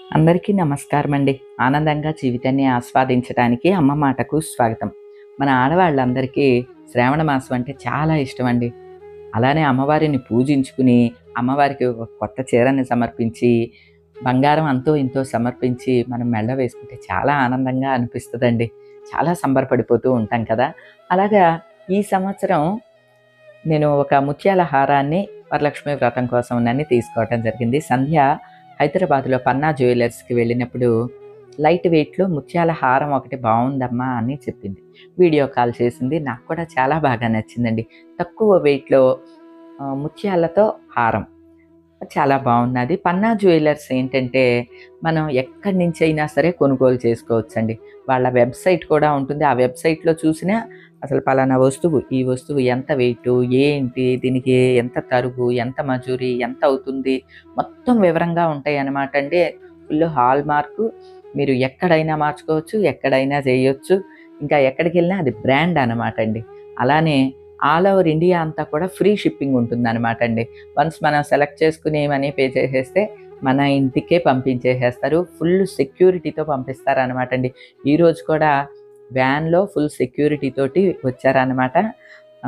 అందరికీ నమస్కారం అండి. ఆనందంగా జీవితాన్ని ఆస్వాదించడానికి అమ్మ మాటకు స్వాగతం. మన ఆడవాళ్ళందరికీ శ్రావణ మాసం అంటే చాలా ఇష్టమండి. అలానే అమ్మవారిని పూజించుకుని, అమ్మవారికి ఒక కొత్త చీరని సమర్పించి, బంగారం అంతో ఇంతో సమర్పించి మనం మెడలో వేసుకుంటే చాలా ఆనందంగా అనిపిస్తదండి. చాలా సంబరపడిపోతూ ఉంటాం కదా! అలాగా ఈ సంవత్సరం నేను ఒక ముత్యాల హారాన్ని వరలక్ష్మి వ్రతం కోసమనని తీసుకోవటం జరిగింది. సంధ్య హైదరాబాద్‌లో పన్నా జ్యువెలర్స్‌కి వెళ్ళినప్పుడు లైట్ వెయిట్‌లో ముత్యాల హారం ఒకటి బావుందమ్మా అని చెప్పింది. వీడియో కాల్ చేసింది. నాకు కూడా చాలా బాగా నచ్చిందండి. తక్కువ వెయిట్‌లో ముత్యాలతో హారం. చాలా బావున్నది. పన్నా జ్యువెలర్స్ ఏంటంటే, మనం ఎక్కడి నుంచైనా సరే కొనుగోలు చేసుకోవచ్చండి. వాళ్ళ వెబ్‌సైట్ కూడా ఉంటుంది. ఆ వెబ్‌సైట్‌లో చూసినా అసలు పలానా వస్తువు, ఈ వస్తువు ఎంత వెయిటు, ఏంటి, దీనికి ఎంత తరుగు, ఎంత మజూరీ, ఎంత అవుతుంది, మొత్తం వివరంగా ఉంటాయన్నమాట అండి. ఫుల్ హాల్‌మార్కు. మీరు ఎక్కడైనా మార్చుకోవచ్చు, ఎక్కడైనా చేయొచ్చు. ఇంకా ఎక్కడికెళ్ళినా అది బ్రాండ్ అనమాట అండి. అలానే ఆల్ ఓవర్ ఇండియా అంతా కూడా ఫ్రీ షిప్పింగ్ ఉంటుందన్నమాట అండి. వన్స్ మనం సెలెక్ట్ చేసుకుని మనీ పే చేసేస్తే మన ఇంటికే పంపించేసేస్తారు. ఫుల్ సెక్యూరిటీతో పంపిస్తారనమాట అండి. ఈరోజు కూడా వ్యాన్‌లో ఫుల్ సెక్యూరిటీ తోటి వచ్చారనమాట.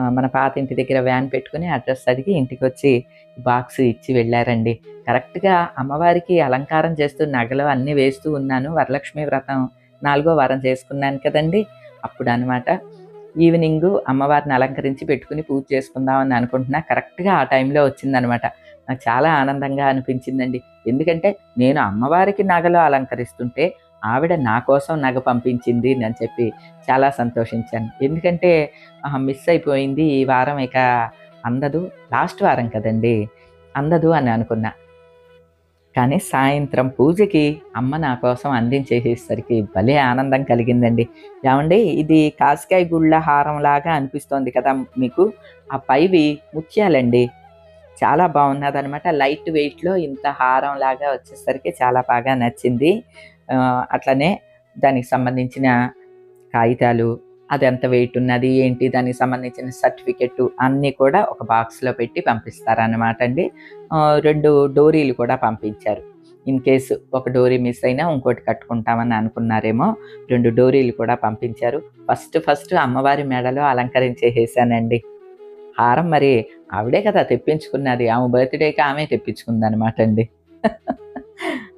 మన పాత ఇంటి దగ్గర వ్యాన్ పెట్టుకొని అడ్రస్ అడిగి ఇంటికొచ్చి బాక్స్ ఇచ్చి వెళ్ళారండి. కరెక్ట్‌గా అమ్మవారికి అలంకారం చేస్తూ నగలు అన్నీ వేస్తూ ఉన్నాను. వరలక్ష్మి వ్రతం 4గో వారం చేసుకున్నాను కదండీ! అప్పుడనమాట. ఈవినింగు అమ్మవారిని అలంకరించి పెట్టుకొని పూజ చేసుకుందామని అనుకుంటున్నా. కరెక్ట్‌గా ఆ టైంలో వచ్చిందనమాట. నాకు చాలా ఆనందంగా అనిపించిందండి. ఎందుకంటే నేను అమ్మవారికి నగలు అలంకరిస్తుంటే, ఆవిడ నా కోసం నగ పంపించింది అని చెప్పి చాలా సంతోషించాను. ఎందుకంటే మిస్ అయిపోయింది. ఈ వారం ఇక అందదు. లాస్ట్ వారం కదండీ! అందదు అని అనుకున్నా. కానీ సాయంత్రం పూజకి అమ్మ నా కోసం అందించేసేసరికి భలే ఆనందం కలిగిందండి. ఏవండీ ఇది కాసికాయ గుళ్ళ హారంలాగా అనిపిస్తోంది కదా మీకు. ఆ పైవి ముత్యాలండి. చాలా బాగున్నదనమాట. లైట్ వెయిట్‌లో ఇంత హారంలాగా వచ్చేసరికి చాలా బాగా నచ్చింది. అట్లనే దానికి సంబంధించిన కాగితాలు, అదెంత వెయిట్ ఉన్నది, ఏంటి, దానికి సంబంధించిన సర్టిఫికెట్టు అన్నీ కూడా ఒక బాక్స్‌లో పెట్టి పంపిస్తారనమాట అండి. 2 డోరీలు కూడా పంపించారు. ఇన్ కేస్ ఒక డోరీ మిస్ అయినా ఇంకోటి కట్టుకుంటామని అనుకున్నారేమో, 2 డోరీలు కూడా పంపించారు. ఫస్ట్ అమ్మవారి మెడలో అలంకరించేసేసానండి. హారం మరి ఆవిడే కదా తెప్పించుకున్నది. ఆమె బర్త్‌డేకి ఆమె తెప్పించుకుందనమాట అండి.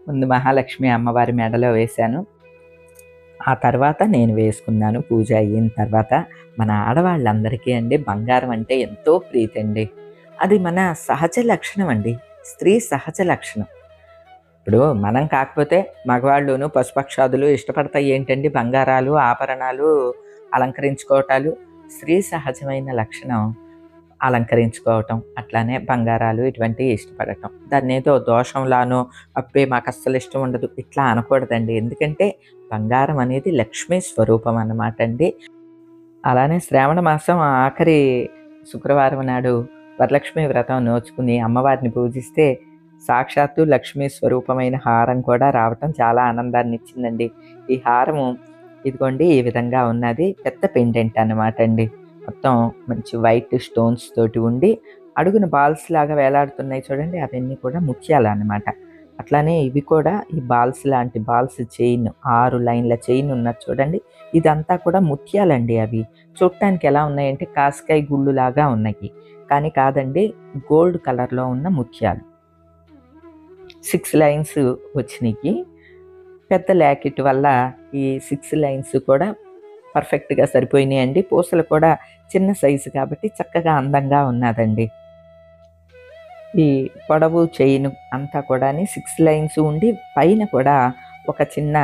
ముందు మహాలక్ష్మి అమ్మవారి మెడలో వేశాను. ఆ తర్వాత నేను వేసుకున్నాను. పూజ అయిన తర్వాత మన ఆడవాళ్ళందరికీ అండి బంగారం అంటే ఎంతో ప్రీతండి. అది మన సహజ లక్షణం అండి. స్త్రీ సహజ లక్షణం. ఇప్పుడు మనం కాకపోతే మగవాళ్ళును పశుపక్షాదులు ఇష్టపడతాయి ఏంటండి బంగారాలు, ఆభరణాలు, అలంకరించుకోవటాలు. స్త్రీ సహజమైన లక్షణం అలంకరించుకోవటం, అట్లానే బంగారాలు ఇటువంటివి ఇష్టపడటం. దాన్నేదో దోషంలానో, అబ్బే! మాకస్సలు ఇష్టం ఉండదు ఇట్లా అనకూడదండి. ఎందుకంటే బంగారం అనేది లక్ష్మీ స్వరూపం అన్నమాట అండి. అలానే శ్రావణ మాసం ఆఖరి శుక్రవారం నాడు వరలక్ష్మి వ్రతం నోచుకుని అమ్మవారిని పూజిస్తే సాక్షాత్తు లక్ష్మీ స్వరూపమైన హారం కూడా రావటం చాలా ఆనందాన్నిచ్చిందండి. ఈ హారము ఇదిగోండి ఈ విధంగా ఉన్నది. పెద్ద పెండెంట్ అనమాట అండి. మొత్తం మంచి వైట్ స్టోన్స్ తోటి ఉండి అడుగున బాల్స్ లాగా వేలాడుతున్నాయి చూడండి అవన్నీ కూడా ముత్యాలన్నమాట. అట్లానే ఇవి కూడా ఈ బాల్స్ లాంటి బాల్స్ చైన్ 6 లైన్‌ల చైన్ ఉన్నది చూడండి. ఇదంతా కూడా ముత్యాలండి అవి. చూడటానికి ఎలా ఉన్నాయంటే కాసికాయ గుళ్ళులాగా ఉన్నాయి. కానీ కాదండి గోల్డ్ కలర్‌లో ఉన్న ముత్యాలు. 6 లైన్స్ వచ్చినియి. పెద్ద లాకెట్ వల్ల ఈ 6 లైన్స్ కూడా పర్ఫెక్ట్‌గా సరిపోయినాయండి. పూసలు కూడా చిన్న సైజు కాబట్టి చక్కగా అందంగా ఉన్నాదండి. ఈ పొడవు చైను అంతా కూడాని 6 లైన్స్ ఉండి పైన కూడా ఒక చిన్న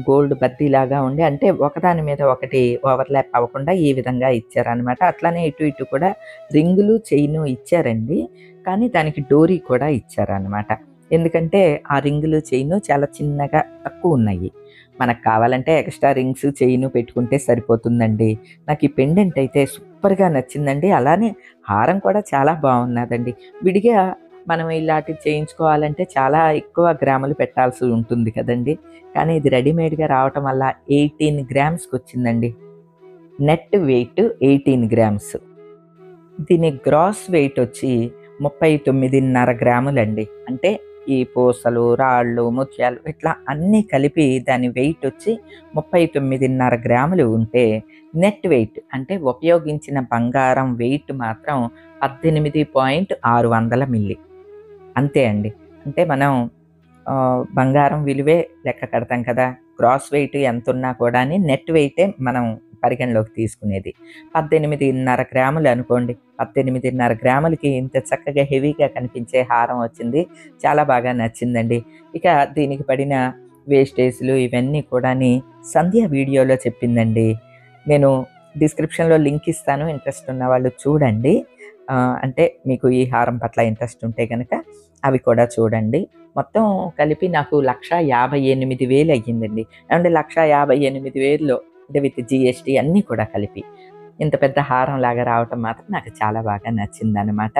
గోల్డ్ బద్దీలాగా ఉండి అంటే ఒకదాని మీద ఒకటి ఓవర్‌లాప్ అవ్వకుండా ఈ విధంగా ఇచ్చారనమాట. అట్లానే ఇటు ఇటు కూడా రింగులు, చైను ఇచ్చారండి. కానీ దానికి డోరీ కూడా ఇచ్చారనమాట. ఎందుకంటే ఆ రింగులు, చైను చాలా చిన్నగా తక్కువున్నాయి. మనకు కావాలంటే ఎక్స్‌ట్రా రింగ్స్, చైను పెట్టుకుంటే సరిపోతుందండి. నాకు ఈ పెండెంట్ అయితే సూపర్‌గా నచ్చిందండి. అలానే హారం కూడా చాలా బాగున్నదండి. విడిగా మనం ఇలాంటివి చేయించుకోవాలంటే చాలా ఎక్కువ గ్రాములు పెట్టాల్సి ఉంటుంది కదండీ! కానీ ఇది రెడీమేడ్‌గా రావటం వల్ల 18 గ్రామ్స్‌కొచ్చిందండి. Net weight 18 grams. దీని గ్రాస్ వెయిట్ వచ్చి 39.5 గ్రాములండి. అంటే ఈ పూసలు, రాళ్ళు, ముత్యాలు ఇట్లా అన్నీ కలిపి దాని వెయిట్ వచ్చి 39.5 గ్రాములు ఉంటే, నెట్ వెయిట్ అంటే ఉపయోగించిన బంగారం వెయిట్ మాత్రం 18.600 మిల్లీ. అంతే అండి. అంటే మనం బంగారం విలువే లెక్క కడతాం కదా! గ్రాస్ వెయిట్ ఎంతున్నా కూడాని నెట్ వెయిటే మనం పరిగణలోకి తీసుకునేది. 18.5 గ్రాములు అనుకోండి. 18.5 గ్రాములకి ఇంత చక్కగా హెవీగా కనిపించే హారం వచ్చింది. చాలా బాగా నచ్చిందండి. ఇక దీనికి పడిన వేస్టేజ్‌లు ఇవన్నీ కూడాని సంధ్య వీడియోలో చెప్పిందండి. నేను డిస్క్రిప్షన్‌లో లింక్ ఇస్తాను. ఇంట్రెస్ట్ ఉన్న వాళ్ళు చూడండి. అంటే మీకు ఈ హారం పట్ల ఇంట్రెస్ట్ ఉంటే గనక అవి కూడా చూడండి. మొత్తం కలిపి నాకు 1,58,000 అయ్యిందండి. ఏవండీ 1,58,000లో అంటే విత్ జీఎస్టీ అన్నీ కూడా కలిపి. ఇంత పెద్ద హారంలాగా రావటం మాత్రం నాకు చాలా బాగా నచ్చిందనమాట.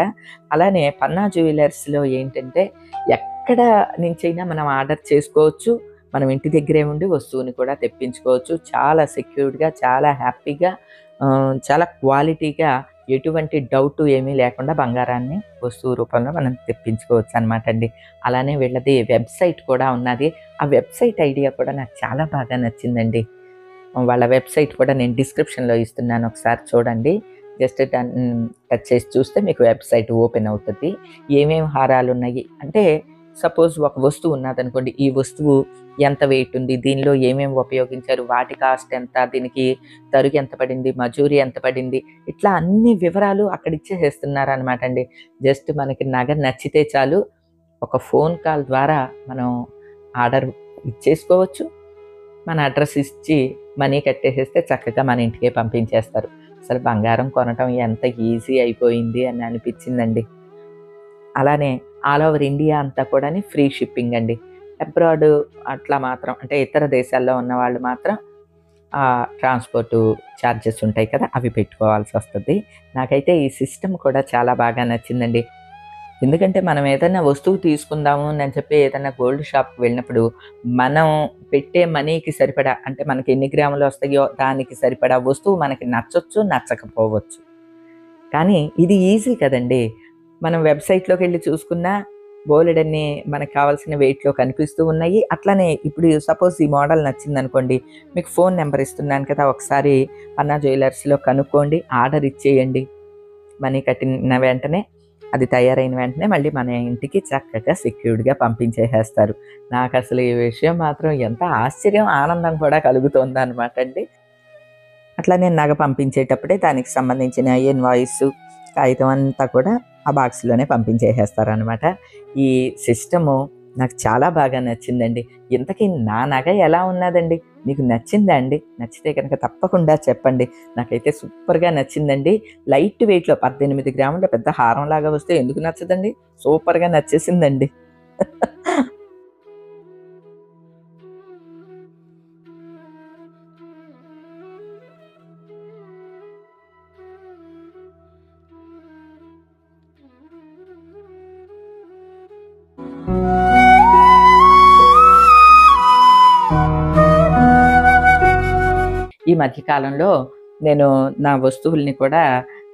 అలానే పన్నా జ్యువెలర్స్‌లో ఏంటంటే ఎక్కడ నుంచైనా మనం ఆర్డర్ చేసుకోవచ్చు. మనం ఇంటి దగ్గరే ఉండి వస్తువుని కూడా తెప్పించుకోవచ్చు. చాలా సెక్యూర్డ్‌గా, చాలా హ్యాపీగా, చాలా క్వాలిటీగా ఎటువంటి డౌటు ఏమీ లేకుండా బంగారాన్ని వస్తువు రూపంలో మనం తెప్పించుకోవచ్చు అనమాట అండి. అలానే వీళ్ళది వెబ్‌సైట్ కూడా ఉన్నది. ఆ వెబ్‌సైట్ ఐడియా కూడా నాకు చాలా బాగా నచ్చిందండి. వాళ్ళ వెబ్‌సైట్ కూడా నేను డిస్క్రిప్షన్‌లో ఇస్తున్నాను. ఒకసారి చూడండి. జస్ట్ టచ్ చేసి చూస్తే మీకు వెబ్‌సైట్ ఓపెన్ అవుతది. ఏమేమి హారాలున్నాయి అంటే సపోజ్ ఒక వస్తువు ఉన్నదనుకోండి. ఈ వస్తువు ఎంత వెయిట్ ఉంది? దీనిలో ఏమేమి ఉపయోగించారు? వాటి కాస్ట్ ఎంత? దీనికి తరుగు ఎంత పడింది? మజూరీ ఎంత పడింది? ఇట్లా అన్ని వివరాలు అక్కడ ఇచ్చేసేస్తున్నారనమాట అండి. జస్ట్ మనకి నగ నచ్చితే చాలు ఒక ఫోన్ కాల్ ద్వారా మనం ఆర్డర్ ఇచ్చేసుకోవచ్చు. మన అడ్రస్ ఇచ్చి మనీ కట్టేసేస్తే చక్కగా మన ఇంటికే పంపించేస్తారు. అసలు బంగారం కొనటం ఎంత ఈజీ అయిపోయింది అని అనిపించిందండి. అలానే ఆల్ ఓవర్ ఇండియా అంతా కూడాని ఫ్రీ షిప్పింగ్ అండి. అబ్రాడ్ అట్లా మాత్రం అంటే ఇతర దేశాల్లో ఉన్నవాళ్ళు మాత్రం ట్రాన్స్‌పోర్టు చార్జెస్ ఉంటాయి కదా! అవి పెట్టుకోవాల్సొస్తది. నాకైతే ఈ సిస్టమ్ కూడా చాలా బాగా నచ్చిందండి. ఎందుకంటే మనం ఏదైనా వస్తువు తీసుకుందాము అని చెప్పి ఏదైనా గోల్డ్ షాప్‌కి వెళ్ళినప్పుడు మనం పెట్టే మనీకి సరిపడా అంటే మనకి ఎన్ని గ్రాములు వస్తాయో దానికి సరిపడా వస్తువు మనకి నచ్చొచ్చు, నచ్చకపోవచ్చు. కానీ ఇది ఈజీ కదండీ! మనం వెబ్‌సైట్‌లోకెళ్ళి చూసుకున్నా బోలెడన్ని మనకు కావాల్సిన వెయిట్‌లో కనిపిస్తూ ఉన్నాయి. అట్లనే ఇప్పుడు సపోజ్ ఈ మోడల్ నచ్చిందనుకోండి, మీకు ఫోన్ నంబర్ ఇస్తున్నాను కదా! ఒకసారి పన్నా జ్యువెలర్స్‌లో కనుక్కోండి. ఆర్డర్ ఇచ్చేయండి. మనీ కట్టిన వెంటనే అది తయారైన వెంటనే మళ్ళీ మన ఇంటికి చక్కగా సెక్యూర్డ్‌గా పంపించేసేస్తారు. నాకసలు ఈ విషయం మాత్రం ఎంత ఆశ్చర్యం, ఆనందం కూడా కలుగుతోందనమాట అండి. అట్లానే నగ పంపించేటప్పుడే దానికి సంబంధించిన ఇన్వాయిస్, కాగితం అంతా కూడా ఆ బాక్స్‌లోనే పంపించేసేస్తారనమాట. ఈ సిస్టము నాకు చాలా బాగా నచ్చిందండి. ఇంతకీ నా నగ ఎలా ఉన్నాదండి? మీకు నచ్చిందా అండి? నచ్చితే కనుక తప్పకుండా చెప్పండి. నాకైతే సూపర్‌గా నచ్చిందండి. లైట్ వెయిట్‌లో 18 గ్రాముల పెద్ద హారంలాగా వస్తే ఎందుకు నచ్చదండి? సూపర్‌గా నచ్చేసిందండి. ఈ మధ్య కాలంలో నేను నా వస్తువుల్ని కూడా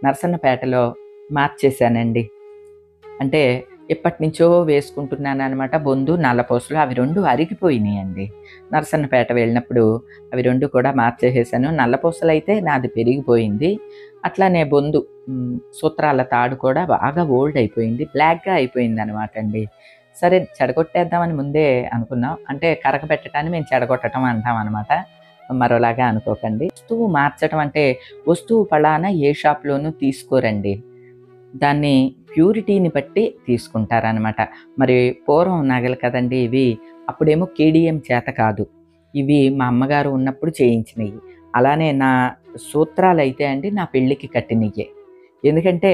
నరసన్నపేటలో మార్చేశానండి. అంటే ఎప్పటినుంచో వేసుకుంటున్నాననమాట. బొందు, నల్లపూసలు అవి 2 అరిగిపోయినాయండి. నరసన్నపేట వెళ్ళినప్పుడు అవి 2 కూడా మార్చేసేసాను. నల్లపూసలైతే నాది పెరిగిపోయింది. అట్లానే బొందు సూత్రాల తాడు కూడా బాగా ఓల్డ్ అయిపోయింది. బ్లాక్‌గా అయిపోయిందనమాట అండి. సరే చెడగొట్టేద్దామని ముందే అనుకున్నాం. అంటే కరకబెట్టడాన్ని మేము చెడగొట్టడం అంటామనమాట. మరోలాగా అనుకోకండి. వస్తువు మార్చటం అంటే వస్తువు పళాన ఏ షాప్‌లోనూ తీసుకోరండి. దాన్ని ప్యూరిటీని బట్టి తీసుకుంటారనమాట. మరి పూర్వం నగలు కదండీ ఇవి. అప్పుడేమో కేడీఎం చేత కాదు. ఇవి మా అమ్మగారు ఉన్నప్పుడు చేయించినయి. అలానే నా సూత్రాలైతే అండి నా పెళ్ళికి కట్టినయ్యే. ఎందుకంటే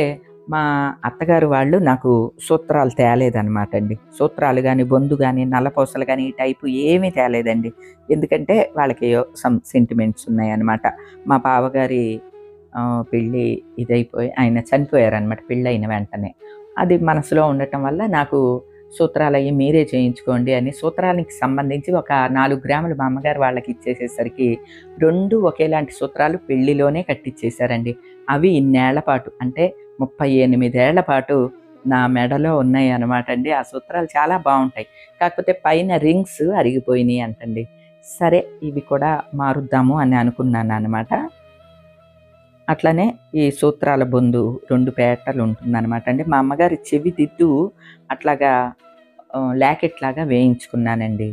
మా అత్తగారు వాళ్ళు నాకు సూత్రాలు తేలేదనమాట అండి. సూత్రాలు గాని, బొందు గాని, నల్లపూసలు గాని ఈ టైపు ఏమీ తేలేదండి. ఎందుకంటే వాళ్ళకి సమ్ సెంటిమెంట్స్ ఉన్నాయన్నమాట. మా బావగారి పెళ్ళి ఇదైపోయి ఆయన చనిపోయారనమాట పెళ్ళైన వెంటనే. అది మనసులో ఉండటం వల్ల నాకు సూత్రాలయ్యి మీరే చేయించుకోండి అని సూత్రానికి సంబంధించి ఒక 4 గ్రాములు మా అమ్మగారు వాళ్ళకి ఇచ్చేసేసరికి 2 ఒకేలాంటి సూత్రాలు పెళ్లిలోనే కట్టిచ్చేశారండి. అవి ఇన్నేళ్ల పాటు అంటే 38 ఏళ్ల పాటు నా మెడలో ఉన్నాయి అనమాట అండి. ఆ సూత్రాలు చాలా బావుంటాయి. కాకపోతే పైన రింగ్స్ అరిగిపోయినాయి అంటండి. సరే ఇవి కూడా మారుద్దాము అని అనుకున్నాననమాట. అట్లనే ఈ సూత్రాల బొందు 2 పేటలు ఉంటుందనమాట అండి. మా అమ్మగారి చెవి దిద్దు అట్లాగా లాకెట్‌లాగా వేయించుకున్నానండి.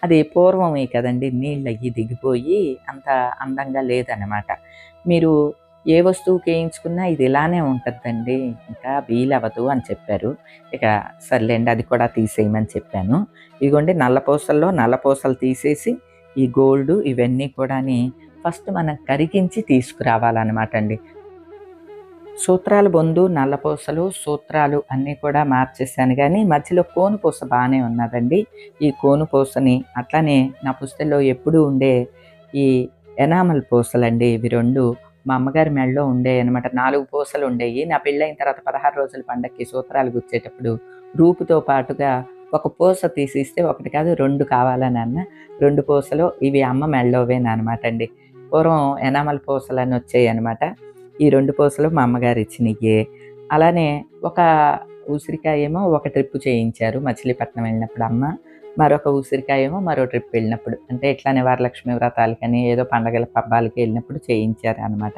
అది పూర్వమే కదండీ! నీళ్ళయ్యి దిగిపోయి అంత అందంగా లేదనమాట. మీరు ఏ వస్తువుకేయించుకున్నా ఇది ఇలానే ఉంటద్దండి. ఇంకా వీలవ్వదు అని చెప్పారు. ఇక సర్లేండి అది కూడా తీసేయమని చెప్పాను. ఇదిగోండి నల్లపూసల్లో నల్లపూసలు తీసేసి ఈ గోల్డు ఇవన్నీ కూడాని ఫస్ట్ మనం కరిగించి తీసుకురావాలనమాట అండి. సూత్రాల బొందు, నల్లపూసలు, సూత్రాలు అన్నీ కూడా మార్చేసాను గానీ, మధ్యలో కోనుపూస బానే ఉన్నదండి. ఈ కోనుపూసని అట్లానే నా పుస్తెల్లో ఎప్పుడూ ఉండే ఈ ఎనామల్ పూసలండి ఇవి 2 మా అమ్మగారి మెడలో ఉండేయనమాట. 4 పూసలుండేయి. నా పెళ్ళైన తర్వాత 16 రోజుల పండక్కి సూత్రాలు గుచ్చేటప్పుడు రూపుతో పాటుగా ఒక పూస తీసిస్తే ఒకటి కాదు 2 కావాలని అన్న. 2 పూసలు ఇవి అమ్మ మెడలోవేననమాట అండి. పూర్వం ఎనామల్ పూసలని వచ్చేయనమాట. ఈ 2 పూసలు మా అమ్మగారు ఇచ్చినియ్యే. అలానే ఒక ఉసిరికాయేమో ఒక ట్రిప్ చేయించారు మచిలీపట్నం వెళ్ళినప్పుడు అమ్మ. మరొక ఉసిరికాయేమో మరో ట్రిప్ వెళ్ళినప్పుడు. అంటే ఇట్లానే వరలక్ష్మి వ్రతాలకని ఏదో పండగల పబ్బాలకి వెళ్ళినప్పుడు చేయించారనమాట.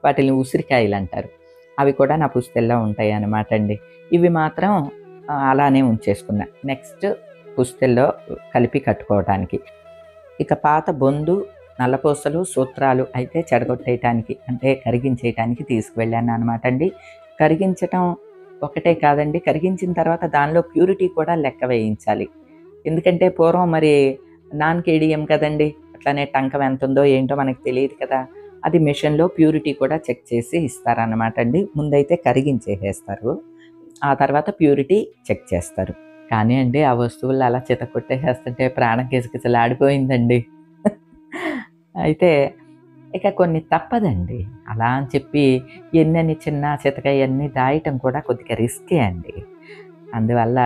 వాటిల్ని ఉసిరికాయలంటారు. అవి కూడా నా పుస్తెల్లో ఉంటాయనమాట అండి. ఇవి మాత్రం అలానే ఉంచేసుకున్నా. నెక్స్ట్ పుస్తెల్లో కలిపి కట్టుకోవటానికి. ఇక పాత బొందు, నల్లపూసలు, సూత్రాలు అయితే చెడగొట్టేయటానికి అంటే కరిగించేయటానికి తీసుకువెళ్ళాననమాట అండి. కరిగించటం ఒకటే కాదండి, కరిగించిన తర్వాత దానిలో ప్యూరిటీ కూడా లెక్క వేయించాలి. ఎందుకంటే పూర్వం మరి నాన్ కేడియం కదండీ! అట్లానే టంకం ఎంతుందో ఏంటో మనకు తెలీదు కదా! అది మిషన్‌లో ప్యూరిటీ కూడా చెక్ చేసి ఇస్తారనమాట అండి. ముందైతే కరిగించేసేస్తారు. ఆ తర్వాత ప్యూరిటీ చెక్ చేస్తారు. కానీ అండి ఆ వస్తువులు అలా చితకొట్టేసేస్తుంటే ప్రాణం కిచకిచలాడిపోయిందండి. అయితే ఇక కొన్ని తప్పదండి. అలా అని చెప్పి ఎన్నని చిన్న చితకయన్నీ దాయటం కూడా కొద్దిగా రిస్కే అండి. అందువల్ల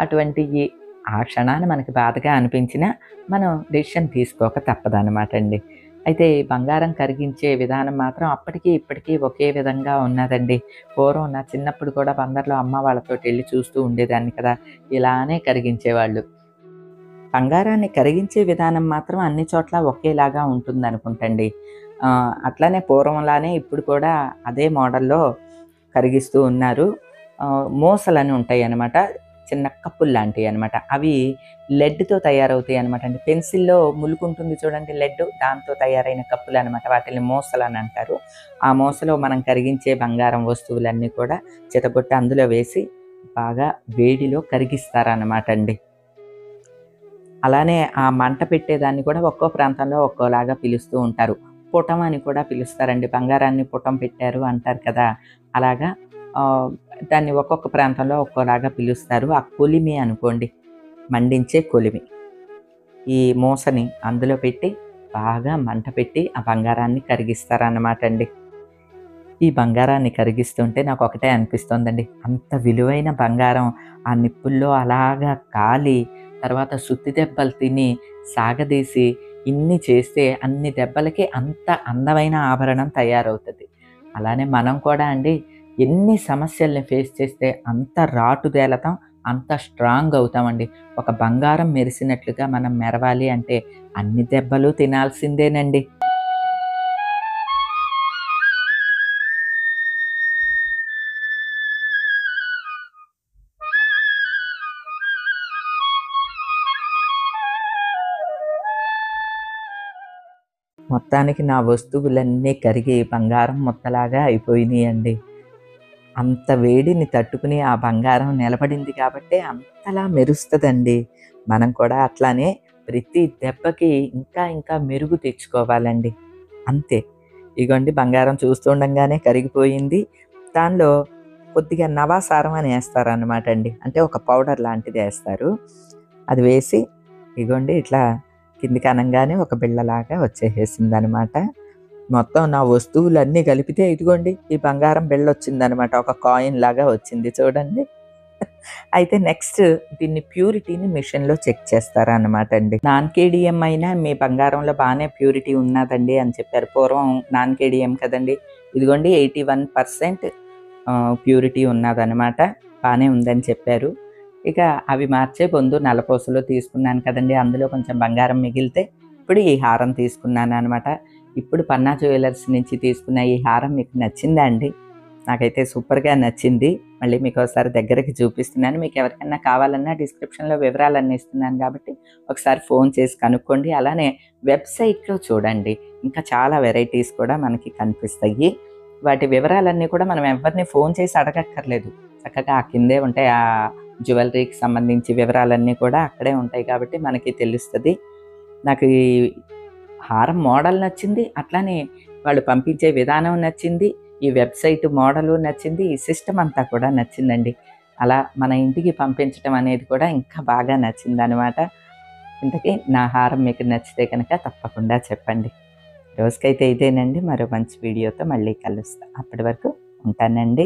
అటువంటియి ఆ క్షణాన మనకి బాధగా అనిపించినా మనం డెసిషన్ తీసుకోక తప్పదనమాట అండి. అయితే ఈ బంగారం కరిగించే విధానం మాత్రం అప్పటికి ఇప్పటికీ ఒకే విధంగా ఉన్నదండి. పూర్వం నా చిన్నప్పుడు కూడా బందర్లో అమ్మ వాళ్ళతోటెళ్ళి చూస్తూ ఉండేదాన్ని కదా! ఇలానే కరిగించేవాళ్ళు. బంగారాన్ని కరిగించే విధానం మాత్రం అన్ని చోట్ల ఒకేలాగా ఉంటుందనుకుంటండి. అట్లానే పూర్వంలానే ఇప్పుడు కూడా అదే మోడల్‌లో కరిగిస్తూ ఉన్నారు. మూసలని ఉంటాయనమాట. చిన్న కప్పుల్లాంటియనమాట. అవి లెడ్‌తో తయారవుతాయనమాట అండి. పెన్సిల్‌లో ములుకుంటుంది చూడండి లెడ్, దాంతో తయారైన కప్పులనమాట. వాటిల్ని మూసలని అంటారు. ఆ మూసలో మనం కరిగించే బంగారం వస్తువులన్నీ కూడా చితగొట్టి అందులో వేసి బాగా వేడిలో కరిగిస్తారనమాట అండి. అలానే ఆ మంట పెట్టేదాన్ని కూడా ఒక్కో ప్రాంతంలో ఒక్కోలాగా పిలుస్తూ ఉంటారు. పుటం అని కూడా పిలుస్తారండి. బంగారాన్ని పుటం పెట్టారు అంటారు కదా! అలాగా ఆహ్, దాన్ని ఒక్కొక్క ప్రాంతంలో ఒక్కోలాగా పిలుస్తారు. ఆ కొలిమి అనుకోండి. మండించే కొలిమి. ఈ మూసని అందులో పెట్టి బాగా మంట పెట్టి ఆ బంగారాన్ని కరిగిస్తారన్నమాట అండి. ఈ బంగారాన్ని కరిగిస్తుంటే నాకొకటే అనిపిస్తోందండి. అంత విలువైన బంగారం ఆ నిప్పుల్లో అలాగా కాలి, తర్వాత సుత్తి దెబ్బలు తిని, సాగదీసి, ఇన్ని చేస్తే అన్ని దెబ్బలకి అంత అందమైన ఆభరణం తయారవుతది. అలానే మనం కూడా అండి ఎన్ని సమస్యల్ని ఫేస్ చేస్తే అంత రాటుదేలతాం, అంత స్ట్రాంగ్ అవుతామండి. ఒక బంగారం మెరిసినట్లుగా మనం మెరవాలి అంటే అన్ని దెబ్బలు తినాల్సిందేనండి. మొత్తానికి నా వస్తువులన్నీ కరిగి బంగారం ముద్దలాగా అయిపోయినియండి. అంత వేడిని తట్టుకుని ఆ బంగారం నిలబడింది కాబట్టే అంతలా మెరుస్తదండి. మనం కూడా అట్లానే ప్రతి దెబ్బకి ఇంకా ఇంకా మెరుగు తెచ్చుకోవాలండి. అంతే. ఇగోండి బంగారం చూస్తుండంగానే కరిగిపోయింది. దానిలో కొద్దిగా నవాసారం అని ఏస్తారనమాట అండి. అంటే ఒక పౌడర్ లాంటిదేస్తారు. అది వేసి ఇగోండి ఇట్లా కిందికి అనంగానే ఒక బిళ్ళలాగా వచ్చేసేసిందనమాట. మొత్తం నా వస్తువులన్నీ కలిపితే ఇదిగోండి ఈ బంగారం బిళ్ళొచ్చిందనమాట. ఒక కాయిన్ లాగా వచ్చింది చూడండి. అయితే నెక్స్ట్ దీన్ని ప్యూరిటీని మిషన్‌లో చెక్ చేస్తారనమాట అండి. నాన్ కేడీఎం అయినా మీ బంగారంలో బానే ప్యూరిటీ ఉన్నాదండి అని చెప్పారు. పూర్వం నాన్ కేడీఎం కదండీ! ఇదిగోండి 81% ప్యూరిటీ ఉన్నాదనమాట. బాగానే ఉందని చెప్పారు. ఇక అవి మార్చే ముందు నల్లపూసలు తీసుకున్నాను కదండీ! అందులో కొంచెం బంగారం మిగిలితే ఇప్పుడు ఈ హారం తీసుకున్నాననమాట. ఇప్పుడు పన్నా జ్యువెలర్స్ నుంచి తీసుకున్న ఈ హారం మీకు నచ్చిందా అండి? నాకైతే సూపర్‌గా నచ్చింది. మళ్ళీ మీకోసారి దగ్గరికి చూపిస్తున్నాను. మీకు ఎవరికన్నా కావాలన్నా డిస్క్రిప్షన్‌లో వివరాలన్నీ ఇస్తున్నాను కాబట్టి ఒకసారి ఫోన్ చేసి కనుక్కోండి. అలానే వెబ్‌సైట్‌లో చూడండి. ఇంకా చాలా వెరైటీస్ కూడా మనకి కనిపిస్తాయి. వాటి వివరాలన్నీ కూడా మనం ఎవరిని ఫోన్ చేసి అడగక్కర్లేదు. చక్కగా ఆ కిందే ఉంటాయి. జ్యువెలరీకి సంబంధించి వివరాలన్నీ కూడా అక్కడే ఉంటాయి కాబట్టి మనకి తెలుస్తది. నాకు ఈ హారం మోడల్ నచ్చింది. అట్లానే వాళ్ళు పంపించే విధానం నచ్చింది. ఈ వెబ్‌సైట్ మోడలు నచ్చింది. ఈ సిస్టమ్ అంతా కూడా నచ్చిందండి. అలా మన ఇంటికి పంపించటం అనేది కూడా ఇంకా బాగా నచ్చిందనమాట. ఇంతకీ నా హారం మీకు నచ్చితే కనుక తప్పకుండా చెప్పండి. రోజుకైతే ఇదేనండి. మరో మంచి వీడియోతో మళ్ళీ కలుస్తా. అప్పటి వరకు ఉంటానండి.